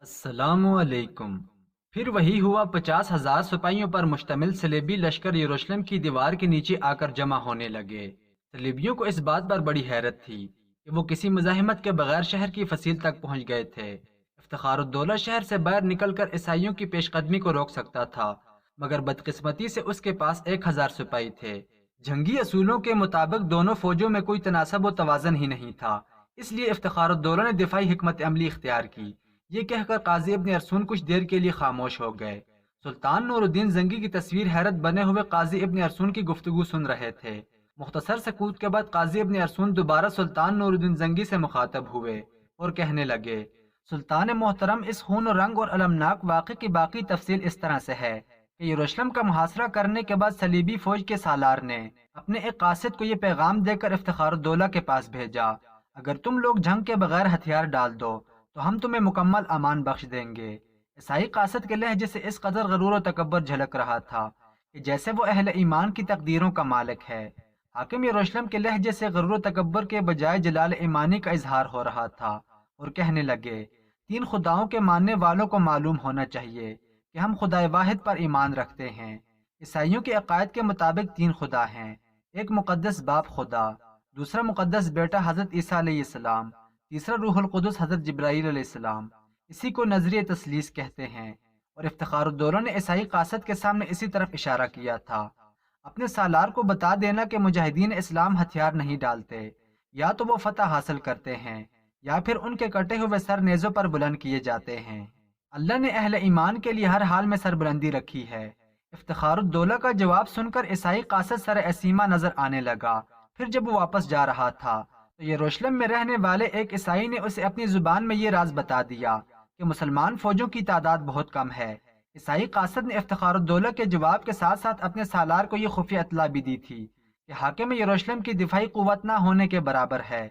السلام علیکم۔ پھر وہی ہوا 50,000 سپاہیوں پر مشتمل صلیبی لشکر یروشلم کی دیوار کے نیچے آ کر جمع ہونے لگے۔ صلیبیوں کو اس بات پر بڑی حیرت تھی کہ وہ کسی مزاحمت کے بغیر شہر کی فصیل تک پہنچ گئے تھے۔ افتخار الدولہ شہر سے باہر نکل کر عیسائیوں کی پیش قدمی کو روک سکتا تھا، مگر بدقسمتی سے اس کے پاس 1,000 سپاہی تھے۔ جنگی اصولوں کے مطابق دونوں فوجوں میں کوئی تناسب و توازن ہی نہیں تھا، اس لیے افتخار الدولہ نے دفاعی حکمت عملی اختیار کی۔ یہ کہہ کر قاضی ابن ارسون کچھ دیر کے لیے خاموش ہو گئے۔ سلطان نور الدین زنگی کی تصویر حیرت بنے ہوئے قاضی ابن ارسون کی گفتگو سن رہے تھے۔ مختصر سکوت کے بعد قاضی ابن ارسون دوبارہ سلطان نور الدین زنگی سے مخاطب ہوئے اور کہنے لگے، سلطان محترم، اس خون و رنگ اور المناک واقعے کی باقی تفصیل اس طرح سے ہے کہ یروشلم کا محاصرہ کرنے کے بعد صلیبی فوج کے سالار نے اپنے ایک قاصد کو یہ پیغام دے کر افتخار الدولہ کے پاس بھیجا، اگر تم لوگ جنگ کے بغیر ہتھیار ڈال دو تو ہم تمہیں مکمل امان بخش دیں گے۔ عیسائی قاصد کے لہجے سے اس قدر غرور و تکبر جھلک رہا تھا کہ جیسے وہ اہل ایمان کی تقدیروں کا مالک ہے۔ حاکم یروشلم کے لہجے سے غرور و تکبر کے بجائے جلال ایمانی کا اظہار ہو رہا تھا اور کہنے لگے، تین خداؤں کے ماننے والوں کو معلوم ہونا چاہیے کہ ہم خدائے واحد پر ایمان رکھتے ہیں۔ عیسائیوں کے عقائد کے مطابق تین خدا ہیں، ایک مقدس باپ خدا، دوسرا مقدس بیٹا حضرت عیسیٰ علیہ السلام، تیسرا روح القدس حضرت جبرائیل علیہ السلام۔ اسی کو نظریہ تثلیث کہتے ہیں، اور افتخار الدولہ نے عیسائی قاصد کے سامنے اسی طرف اشارہ کیا تھا۔ اپنے سالار کو بتا دینا کہ مجاہدین اسلام ہتھیار نہیں ڈالتے، یا تو وہ فتح حاصل کرتے ہیں یا پھر ان کے کٹے ہوئے سر نیزوں پر بلند کیے جاتے ہیں۔ اللہ نے اہل ایمان کے لیے ہر حال میں سربلندی رکھی ہے۔ افتخار الدولہ کا جواب سن کر عیسائی قاصد سر اسیمہ نظر آنے لگا۔ پھر جب وہ واپس جا رہا تھا تو یروشلم میں رہنے والے ایک عیسائی نے اسے اپنی زبان میں یہ راز بتا دیا کہ مسلمان فوجوں کی تعداد بہت کم ہے۔ عیسائی قاصد نے افتخار الدولہ کے جواب کے ساتھ ساتھ اپنے سالار کو یہ خفیہ اطلاع بھی دی تھی کہ حاکم یروشلم کی دفاعی قوت نہ ہونے کے برابر ہے۔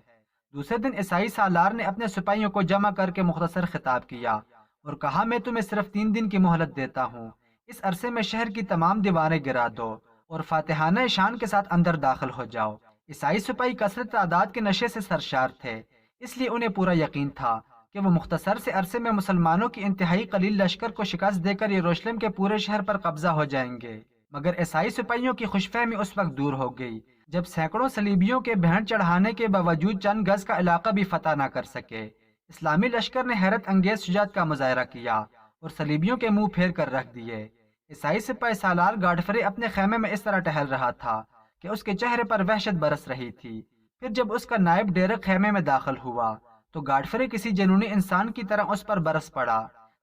دوسرے دن عیسائی سالار نے اپنے سپاہیوں کو جمع کر کے مختصر خطاب کیا اور کہا، میں تمہیں صرف 3 دن کی مہلت دیتا ہوں، اس عرصے میں شہر کی تمام دیواریں گرا دو اور فاتحانہ شان کے ساتھ اندر داخل ہو جاؤ۔ عیسائی سپاہی کثرت تعداد کے نشے سے سرشار تھے، اس لیے انہیں پورا یقین تھا کہ وہ مختصر سے عرصے میں مسلمانوں کی انتہائی قلیل لشکر کو شکست دے کر یروشلم کے پورے شہر پر قبضہ ہو جائیں گے۔ مگر عیسائی سپاہیوں کی خوش فہمی اس وقت دور ہو گئی جب سینکڑوں صلیبیوں کے بھینٹ چڑھانے کے باوجود چند گز کا علاقہ بھی فتح نہ کر سکے۔ اسلامی لشکر نے حیرت انگیز شجاعت کا مظاہرہ کیا اور صلیبیوں کے منہ پھیر کر رکھ دیے۔ عیسائی سپاہی سالار گاڈفرے اپنے خیمے میں اس طرح ٹہل رہا تھا کہ اس کے چہرے پر وحشت برس رہی تھی۔ پھر جب اس کا نائب ڈیرک خیمے میں داخل ہوا تو گاڈفرے کسی جنونی انسان کی طرح اس پر برس پڑا،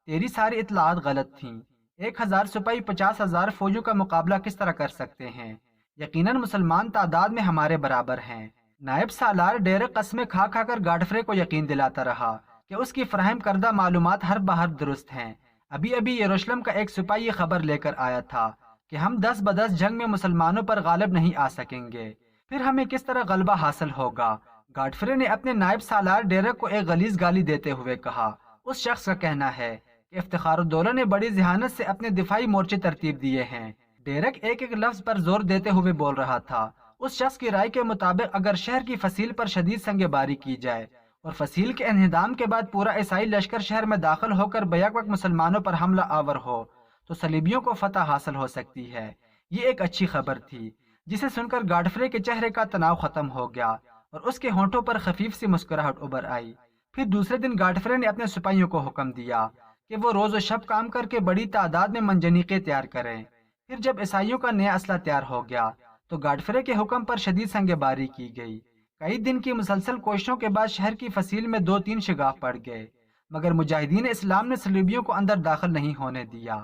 تیری ساری اطلاعات غلط تھیں۔ 1,000 سپاہی 50,000 فوجوں کا مقابلہ کس طرح کر سکتے ہیں؟ یقیناً مسلمان تعداد میں ہمارے برابر ہیں۔ نائب سالار ڈیرک قسمیں کھا کھا کر گاڈفرے کو یقین دلاتا رہا کہ اس کی فراہم کردہ معلومات ہر بہر درست ہیں۔ ابھی ابھی یروشلم کا ایک سپاہی یہ خبر لے کر آیا تھا کہ ہم 10 بدس جنگ میں مسلمانوں پر غالب نہیں آ سکیں گے، پھر ہمیں کس طرح غلبہ حاصل ہوگا؟ گاڈفرے نے اپنے نائب سالار ڈیرک کو ایک غلیظ گالی دیتے ہوئے کہا، اس شخص کا کہنا ہے کہ افتخار الدولہ نے بڑی ذہانت سے اپنے دفاعی مورچے ترتیب دیے ہیں۔ ڈیرک ایک ایک لفظ پر زور دیتے ہوئے بول رہا تھا۔ اس شخص کی رائے کے مطابق اگر شہر کی فصیل پر شدید سنگ باری کی جائے اور فصیل کے انہدام کے بعد پورا عیسائی لشکر شہر میں داخل ہو کر بیک وقت مسلمانوں پر حملہ آور ہو تو صلیبیوں کو فتح حاصل ہو سکتی ہے۔ یہ ایک اچھی خبر تھی جسے سن کر گاڈفرے کے چہرے کا تناؤ ختم ہو گیا اور اس کے ہونٹوں پر خفیف سی مسکراہٹ ابھر آئی۔ پھر دوسرے دن گاڈفرے نے اپنے سپاہیوں کو حکم دیا کہ وہ روز و شب کام کر کے بڑی تعداد میں منجنیقیں تیار کریں۔ پھر جب عیسائیوں کا نیا اسلحہ تیار ہو گیا تو گاڈفرے کے حکم پر شدید سنگ باری کی گئی۔ کئی دن کی مسلسل کوششوں کے بعد شہر کی فصیل میں 2-3 شگاف پڑ گئے، مگر مجاہدین اسلام نے صلیبیوں کو اندر داخل نہیں ہونے دیا۔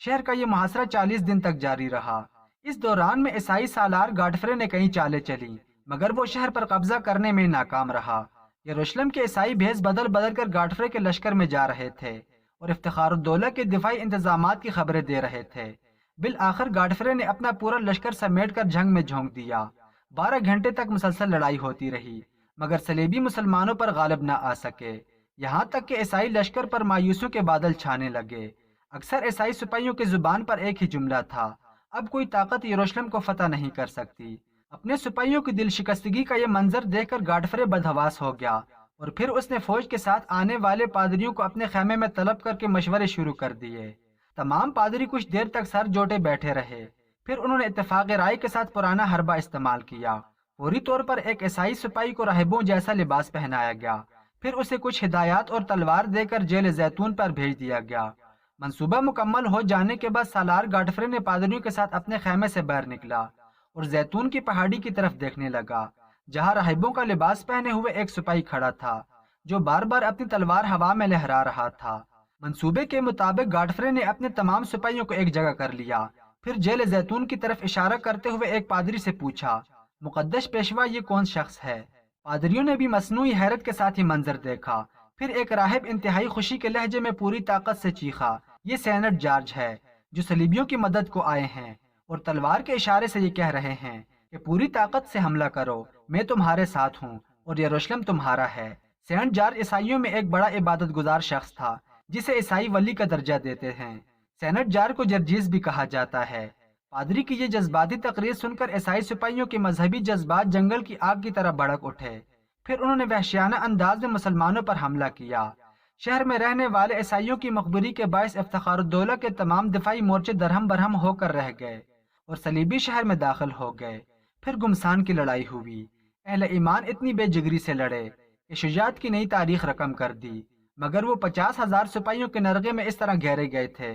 شہر کا یہ محاصرہ 40 دن تک جاری رہا۔ اس دوران میں عیسائی سالار گاڈفرے نے کئی چالیں چلی، مگر وہ شہر پر قبضہ کرنے میں ناکام رہا۔ یروشلم کے عیسائی بھیس بدل بدل کر گاڈفرے کے لشکر میں جا رہے تھے اور افتخار الدولہ کے دفاعی انتظامات کی خبریں دے رہے تھے۔ بالآخر گاڈفرے نے اپنا پورا لشکر سمیٹ کر جنگ میں جھونک دیا۔ 12 گھنٹے تک مسلسل لڑائی ہوتی رہی، مگر صلیبی مسلمانوں پر غالب نہ آ سکے، یہاں تک کہ عیسائی لشکر پر مایوسیوں کے بادل چھانے لگے۔ اکثر عیسائی سپاہیوں کی زبان پر ایک ہی جملہ تھا، اب کوئی طاقت یروشلم کو فتح نہیں کر سکتی۔ اپنے سپاہیوں کی دل شکستگی کا یہ منظر دیکھ کر گاڈفرے بدحواس ہو گیا اور پھر اس نے فوج کے ساتھ آنے والے پادریوں کو اپنے خیمے میں طلب کر کے مشورے شروع کر دیے۔ تمام پادری کچھ دیر تک سر جوٹے بیٹھے رہے، پھر انہوں نے اتفاق رائے کے ساتھ پرانا حربہ استعمال کیا۔ فوری طور پر ایک عیسائی سپاہی کو راہبوں جیسا لباس پہنایا گیا، پھر اسے کچھ ہدایات اور تلوار دے کر جیل زیتون پر بھیج دیا گیا۔ منصوبہ مکمل ہو جانے کے بعد سالار گاڈفرے نے پادریوں کے ساتھ اپنے خیمے سے باہر نکلا اور زیتون کی پہاڑی کی طرف دیکھنے لگا، جہاں راہبوں کا لباس پہنے ہوئے ایک سپاہی کھڑا تھا جو بار بار اپنی تلوار ہوا میں لہرا رہا تھا۔ منصوبے کے مطابق گاڈفرے نے اپنے تمام سپاہیوں کو ایک جگہ کر لیا، پھر جیل زیتون کی طرف اشارہ کرتے ہوئے ایک پادری سے پوچھا، مقدس پیشوا یہ کون شخص ہے؟ پادریوں نے بھی مصنوعی حیرت کے ساتھ ہی منظر دیکھا۔ پھر ایک راہب انتہائی خوشی کے لہجے میں پوری طاقت سے چیخا، یہ سینٹ جارج ہے جو صلیبیوں کی مدد کو آئے ہیں اور تلوار کے اشارے سے یہ کہہ رہے ہیں کہ پوری طاقت سے حملہ کرو، میں تمہارے ساتھ ہوں اور یروشلم تمہارا ہے۔ سینٹ جارج عیسائیوں میں ایک بڑا عبادت گزار شخص تھا جسے عیسائی ولی کا درجہ دیتے ہیں۔ سینٹ جارج کو جرجیس بھی کہا جاتا ہے۔ پادری کی یہ جذباتی تقریر سن کر عیسائی سپاہیوں کے مذہبی جذبات جنگل کی آگ کی طرح بھڑک اٹھے، پھر انہوں نے وحشیانہ انداز میں مسلمانوں پر حملہ کیا۔ شہر میں رہنے والے عیسائیوں کی مقبوری کے باعث افتخار الدولہ کے تمام دفاعی مورچے درہم برہم ہو کر رہ گئے اور صلیبی شہر میں داخل ہو گئے۔ پھر گمسان کی لڑائی ہوئی۔ اہل ایمان اتنی بے جگری سے لڑے کہ شجاعت کی نئی تاریخ رقم کر دی، مگر وہ 50,000 سپاہیوں کے نرغے میں اس طرح گھیرے گئے تھے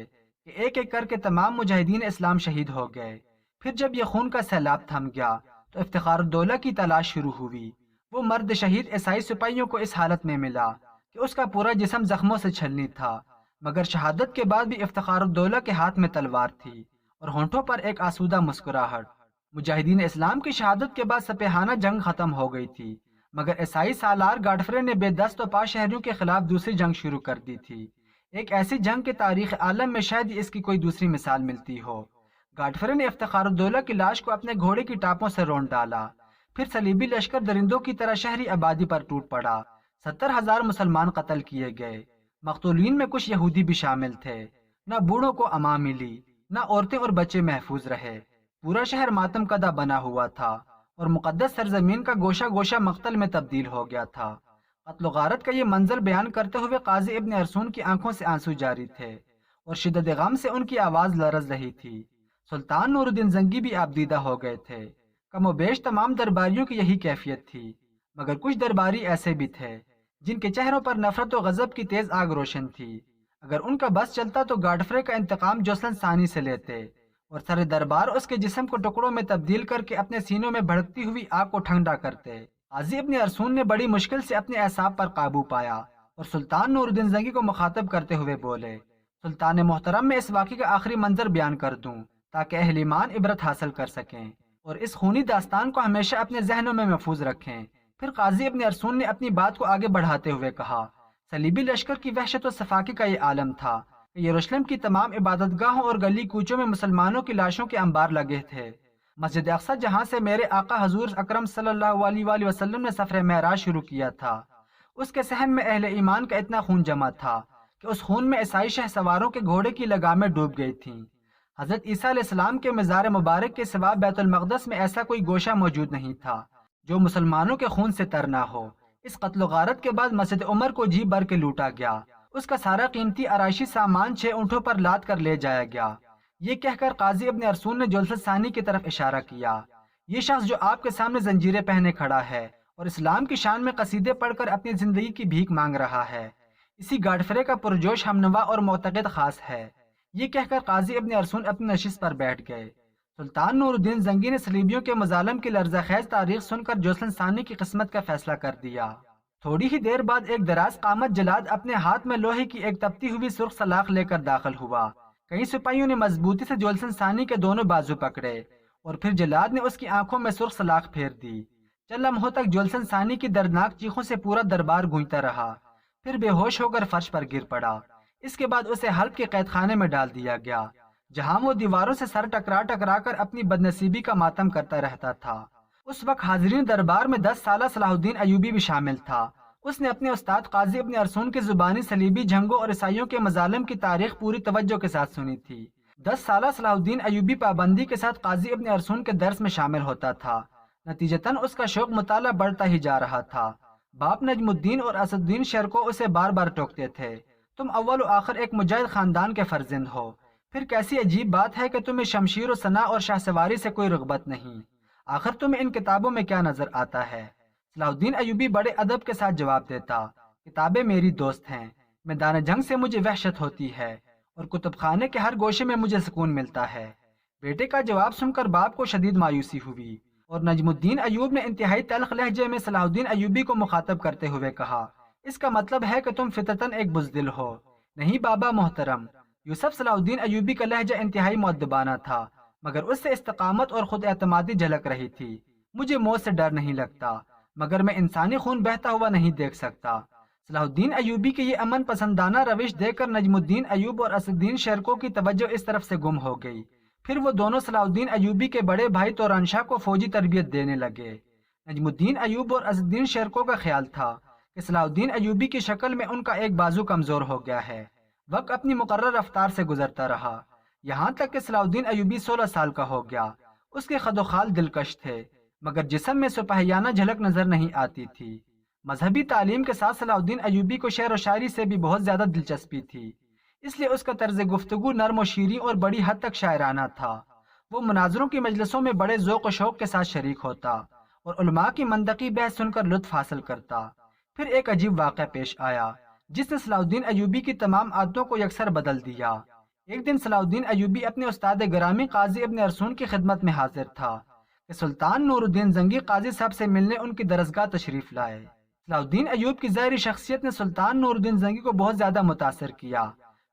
کہ ایک ایک کر کے تمام مجاہدین اسلام شہید ہو گئے۔ پھر جب یہ خون کا سیلاب تھم گیا تو افتخار الدولہ کی تلاش شروع ہوئی۔ وہ مرد شہید عیسائی سپاہیوں کو اس حالت میں ملا کہ اس کا پورا جسم زخموں سے چھلنی تھا، مگر شہادت کے بعد بھی افتخار الدولہ کے ہاتھ میں تلوار تھی اور ہونٹوں پر ایک آسودہ مسکراہٹ۔ مجاہدین اسلام کی شہادت کے بعد سپاہانہ جنگ ختم ہو گئی تھی، مگر عیسائی سالار گاڈفرے نے بے دست و پا شہریوں کے خلاف دوسری جنگ شروع کر دی تھی، ایک ایسی جنگ کے تاریخ عالم میں شاید اس کی کوئی دوسری مثال ملتی ہو۔ گاڈفرے نے افتخار الدولہ کی لاش کو اپنے گھوڑے کی ٹاپوں سے رونڈ ڈالا، پھر صلیبی لشکر درندوں کی طرح شہری آبادی پر ٹوٹ پڑا۔ 70,000 مسلمان قتل کیے گئے، مقتولین میں کچھ یہودی بھی شامل تھے۔ نہ بوڑھوں کو امان ملی، نہ عورتیں اور بچے محفوظ رہے۔ پورا شہر ماتم کدہ بنا ہوا تھا اور مقدس سرزمین کا گوشہ گوشہ مقتل میں تبدیل ہو گیا تھا۔ قتل و غارت کا یہ منظر بیان کرتے ہوئے قاضی ابن ارسون کی آنکھوں سے آنسو جاری تھے اور شدت غم سے ان کی آواز لرز رہی تھی۔ سلطان نور الدین زنگی بھی آبدیدہ ہو گئے تھے۔ کم و بیش تمام درباریوں کی یہی کیفیت تھی، مگر کچھ درباری ایسے بھی تھے جن کے چہروں پر نفرت و غضب کی تیز آگ روشن تھی۔ اگر ان کا بس چلتا تو گاڈفرے کا انتقام جوسلن ثانی سے لیتے اور سر دربار اس کے جسم کو ٹکڑوں میں تبدیل کر کے اپنے سینوں میں بھڑکتی ہوئی آگ کو ٹھنڈا کرتے۔ قاضی ابن ارسون نے بڑی مشکل سے اپنے اعصاب پر قابو پایا اور سلطان نور الدین زنگی کو مخاطب کرتے ہوئے بولے، سلطان محترم، میں اس واقعے کا آخری منظر بیان کر دوں تاکہ اہل ایمان عبرت حاصل کر سکیں اور اس خونی داستان کو ہمیشہ اپنے ذہنوں میں محفوظ رکھیں۔ پھر قاضی ابن ارسون نے اپنی بات کو آگے بڑھاتے ہوئے کہا، صلیبی لشکر کی وحشت و صفاقی کا یہ عالم تھا کہ یروشلم کی تمام عبادت گاہوں اور گلی کوچوں میں مسلمانوں کی لاشوں کے انبار لگے تھے۔ مسجد اقصی جہاں سے میرے آقا حضور اکرم صلی اللہ علیہ وآلہ وسلم نے سفر معراج شروع کیا تھا، اس کے صحن میں اہل ایمان کا اتنا خون جمع تھا کہ اس خون میں عیسائی شہ سواروں کے گھوڑے کی لگامیں ڈوب گئی تھیں۔ حضرت عیسیٰ علیہ السلام کے مزار مبارک کے سوا بیت المقدس میں ایسا کوئی گوشہ موجود نہیں تھا جو مسلمانوں کے خون سے تر نہ ہو۔ اس قتل و غارت کے بعد مسجد عمر کو جی بھر کے لوٹا گیا، اس کا سارا قیمتی آرائشی سامان 6 اونٹوں پر لاد کر لے جایا گیا۔ یہ کہہ کر قاضی ابن ارسون نے جلسہ ثانی کی طرف اشارہ کیا، یہ شخص جو آپ کے سامنے زنجیریں پہنے کھڑا ہے اور اسلام کی شان میں قصیدے پڑھ کر اپنی زندگی کی بھیک مانگ رہا ہے، اسی گاڈفرے کا پرجوش ہمنوا اور معتقد خاص ہے۔ یہ کہہ کر قاضی ابن ارسون اپنی نشست پر بیٹھ گئے۔ سلطان نور الدین زنگی نے صلیبیوں کے مظالم کی لرزہ خیز تاریخ سن کر جوسلن ثانی کی قسمت کا فیصلہ کر دیا۔ تھوڑی ہی دیر بعد ایک دراز قامت جلاد اپنے ہاتھ میں لوہے کی ایک تپتی ہوئی سرخ سلاخ لے کر داخل ہوا۔ کئی سپاہیوں نے مضبوطی سے جوسلن ثانی کے دونوں بازو پکڑے اور پھر جلاد نے اس کی آنکھوں میں سرخ سلاخ پھیر دی۔ چند لمحوں تک جوسلن ثانی کی دردناک چیخوں سے پورا دربار گونجتا رہا، پھر بے ہوش ہو کر فرش پر گر پڑا۔ اس کے بعد اسے حلب کے قید خانے میں ڈال دیا گیا، جہاں وہ دیواروں سے سر ٹکرا ٹکرا کر اپنی بدنصیبی کا ماتم کرتا رہتا تھا۔ اس وقت حاضرین دربار میں 10 سالہ صلاح الدین ایوبی بھی شامل تھا۔ اس نے اپنے استاد قاضی ابن ارسون کی زبانی صلیبی جنگوں اور عیسائیوں کے مظالم کی تاریخ پوری توجہ کے ساتھ سنی تھی۔ 10 سالہ صلاح الدین ایوبی پابندی کے ساتھ قاضی ابن ارسون کے درس میں شامل ہوتا تھا، نتیجتاً اس کا شوق مطالعہ بڑھتا ہی جا رہا تھا۔ باپ نجم الدین اور اسد الدین شرکو اسے بار بار ٹوکتے تھے، تم اول و آخر ایک مجاہد خاندان کے فرزند ہو، پھر کیسی عجیب بات ہے کہ تمہیں شمشیر و ثنا اور شاہ سواری سے کوئی رغبت نہیں، آخر تمہیں ان کتابوں میں کیا نظر آتا ہے؟ صلاح الدین ایوبی بڑے ادب کے ساتھ جواب دیتا، کتابیں میری دوست ہیں، میدان جنگ سے مجھے وحشت ہوتی ہے اور کتب خانے کے ہر گوشے میں مجھے سکون ملتا ہے۔ بیٹے کا جواب سن کر باپ کو شدید مایوسی ہوئی اور نجم الدین ایوب نے انتہائی تلخ لہجے میں صلاح الدین ایوبی کو مخاطب کرتے ہوئے کہا، اس کا مطلب ہے کہ تم فطرتاً ایک بزدل ہو۔ نہیں بابا محترم، یوسف صلاح الدین ایوبی کا لہجہ انتہائی مؤدبانہ تھا، مگر اس سے استقامت اور خود اعتمادی جھلک رہی تھی۔ مجھے موت سے ڈر نہیں لگتا، مگر میں انسانی خون بہتا ہوا نہیں دیکھ سکتا۔ صلاح الدین ایوبی کی یہ امن پسندانہ روش دیکھ کر نجم الدین ایوب اور اسد الدین شرکو کی توجہ اس طرف سے گم ہو گئی۔ پھر وہ دونوں صلاح الدین ایوبی کے بڑے بھائی توران شاہ کو فوجی تربیت دینے لگے۔ نجم الدین ایوب اور اسد الدین شرکو کا خیال تھا کہ صلاح الدین ایوبی کی شکل میں ان کا ایک بازو کمزور ہو گیا ہے۔ وقت اپنی مقرر رفتار سے گزرتا رہا، یہاں تک کہ صلاح الدین ایوبی 16 سال کا ہو گیا۔ اس کے خد و خال دلکش تھے، مگر جسم میں سپاہیانہ جھلک نظر نہیں آتی تھی۔ مذہبی تعلیم کے ساتھ صلاح الدین ایوبی کو شعر و شاعری سے بھی بہت زیادہ دلچسپی تھی، اس لیے اس کا طرز گفتگو نرم و شیریں اور بڑی حد تک شاعرانہ تھا۔ وہ مناظروں کی مجلسوں میں بڑے ذوق و شوق کے ساتھ شریک ہوتا اور علماء کی منطقی بحث سن کر لطف حاصل کرتا۔ پھر ایک عجیب واقعہ پیش آیا جس نے صلاح الدین ایوبی کی تمام عادتوں کو یکسر بدل دیا۔ ایک دن صلاح الدین ایوبی اپنے استاد گرامی قاضی ابن ارسون کی خدمت میں حاضر تھا کہ سلطان نور الدین زنگی قاضی صاحب سے ملنے ان کی درسگاہ تشریف لائے۔ صلاح الدین ایوب کی ظاہری شخصیت نے سلطان نور الدین زنگی کو بہت زیادہ متاثر کیا۔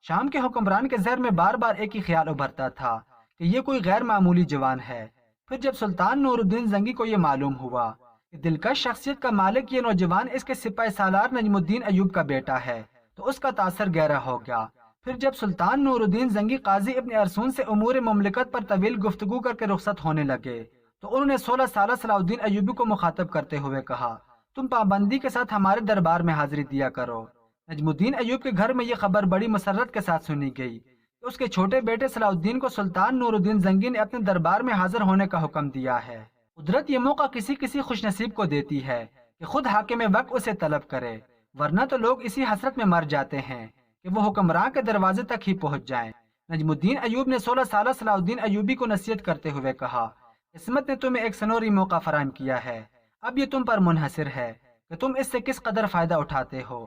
شام کے حکمران کے ذہن میں بار بار ایک ہی خیال ابھرتا تھا کہ یہ کوئی غیر معمولی جوان ہے۔ پھر جب سلطان نور الدین زنگی کو یہ معلوم ہوا کہ دلکش شخصیت کا مالک یہ نوجوان اس کے سپاہ سالار نجم الدین ایوب کا بیٹا ہے تو اس کا تاثر گہرا ہو گیا۔ پھر جب سلطان نور الدین زنگی قاضی ابن ارسون سے امور مملکت پر طویل گفتگو کر کے رخصت ہونے لگے تو انہوں نے 16 سالہ صلاح الدین ایوبی کو مخاطب کرتے ہوئے کہا، تم پابندی کے ساتھ ہمارے دربار میں حاضری دیا کرو۔ نجم الدین ایوب کے گھر میں یہ خبر بڑی مسرت کے ساتھ سنی گئی کہ اس کے چھوٹے بیٹے صلاح الدین کو سلطان نور الدین زنگی نے اپنے دربار میں حاضر ہونے کا حکم دیا ہے۔ قدرت یہ موقع کسی کسی خوش نصیب کو دیتی ہے کہ خود حاکم وقت اسے طلب کرے، ورنہ تو لوگ اسی حسرت میں مر جاتے ہیں کہ وہ حکمراں کے دروازے تک ہی پہنچ جائیں۔ نجم الدین ایوب نے 16 سالہ صلاح الدین ایوبی کو نصیحت کرتے ہوئے کہا، قسمت نے تمہیں ایک سنوری موقع فراہم کیا ہے، اب یہ تم پر منحصر ہے کہ تم اس سے کس قدر فائدہ اٹھاتے ہو۔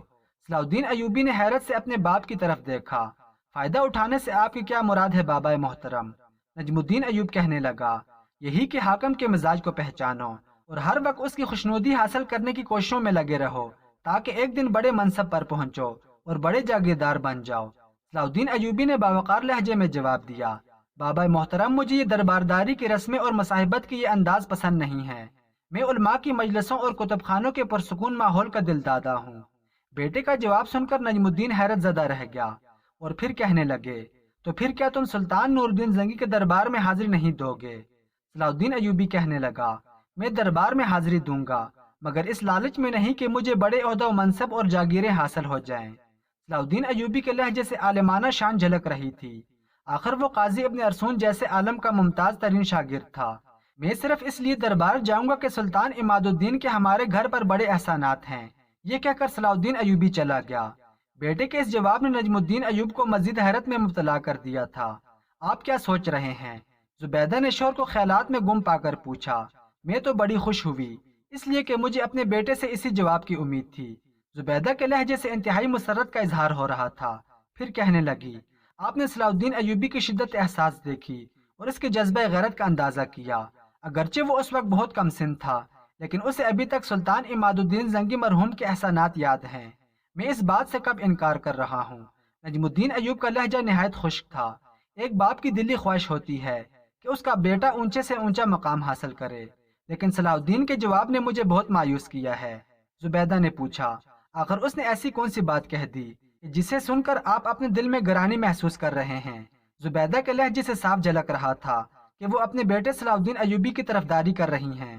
صلاح الدین ایوبی نے حیرت سے اپنے باپ کی طرف دیکھا۔ فائدہ اٹھانے سے آپ کی کیا مراد ہے بابا محترم؟ نجم الدین ایوب کہنے لگا، یہی کہ حاکم کے مزاج کو پہچانو اور ہر وقت اس کی خوشنودی حاصل کرنے کی کوششوں میں لگے رہو تاکہ ایک دن بڑے منصب پر پہنچو اور بڑے جاگیردار بن جاؤ۔ صلاح الدین ایوبی نے باوقار لہجے میں جواب دیا، بابا محترم مجھے یہ دربارداری کی رسمیں اور مصاحبت کی یہ انداز پسند نہیں ہے۔ میں علماء کی مجلسوں اور کتب خانوں کے پرسکون ماحول کا دل دادا ہوں۔ بیٹے کا جواب سن کر نجم الدین حیرت زدہ رہ گیا اور پھر کہنے لگے، تو پھر کیا تم سلطان نور الدین زنگی کے دربار میں حاضری نہیں دو گے؟ صلاح الدین ایوبی کہنے لگا، میں دربار میں حاضری دوں گا، مگر اس لالچ میں نہیں کہ مجھے بڑے عہدہ و منصب اور جاگیریں حاصل ہو جائیں۔ صلاح الدین ایوبی کے لہجے سے عالمانہ شان جھلک رہی تھی، آخر وہ قاضی ابن ارسون جیسے عالم کا ممتاز ترین شاگرد تھا۔ میں صرف اس لیے دربار جاؤں گا کہ سلطان عماد الدین کے ہمارے گھر پر بڑے احسانات ہیں، یہ کہہ کر صلاح الدین ایوبی چلا گیا۔ بیٹے کے اس جواب نے نجم الدین ایوب کو مزید حیرت میں مبتلا کر دیا تھا۔ آپ کیا سوچ رہے ہیں؟ زبیدہ نے شوہر کو خیالات میں گم پا کر پوچھا۔ میں تو بڑی خوش ہوئی، اس لیے کہ مجھے اپنے بیٹے سے اسی جواب کی امید تھی۔ زبیدہ کے لہجے سے انتہائی مسرت کا اظہار ہو رہا تھا۔ پھر کہنے لگی، آپ نے صلاح الدین ایوبی کی شدت احساس دیکھی اور اس کے جذبہ غیرت کا اندازہ کیا۔ اگرچہ وہ اس وقت بہت کم سن تھا، لیکن اسے ابھی تک سلطان عماد الدین زنگی مرحوم کے احسانات یاد ہیں۔ میں اس بات سے کب انکار کر رہا ہوں؟ نجم الدین ایوب کا لہجہ نہایت خشک تھا۔ ایک باپ کی دلی خواہش ہوتی ہے کہ اس کا بیٹا اونچے سے اونچا مقام حاصل کرے، لیکن صلاح الدین کے جواب نے مجھے بہت مایوس کیا ہے۔ زبیدہ نے پوچھا، آخر اس نے ایسی کون سی بات کہہ دی جسے سن کر آپ اپنے دل میں گرانی محسوس کر رہے ہیں؟ زبیدہ کے لہجے سے صاف جھلک رہا تھا کہ وہ اپنے بیٹے صلاح الدین ایوبی کی طرفداری کر رہی ہیں۔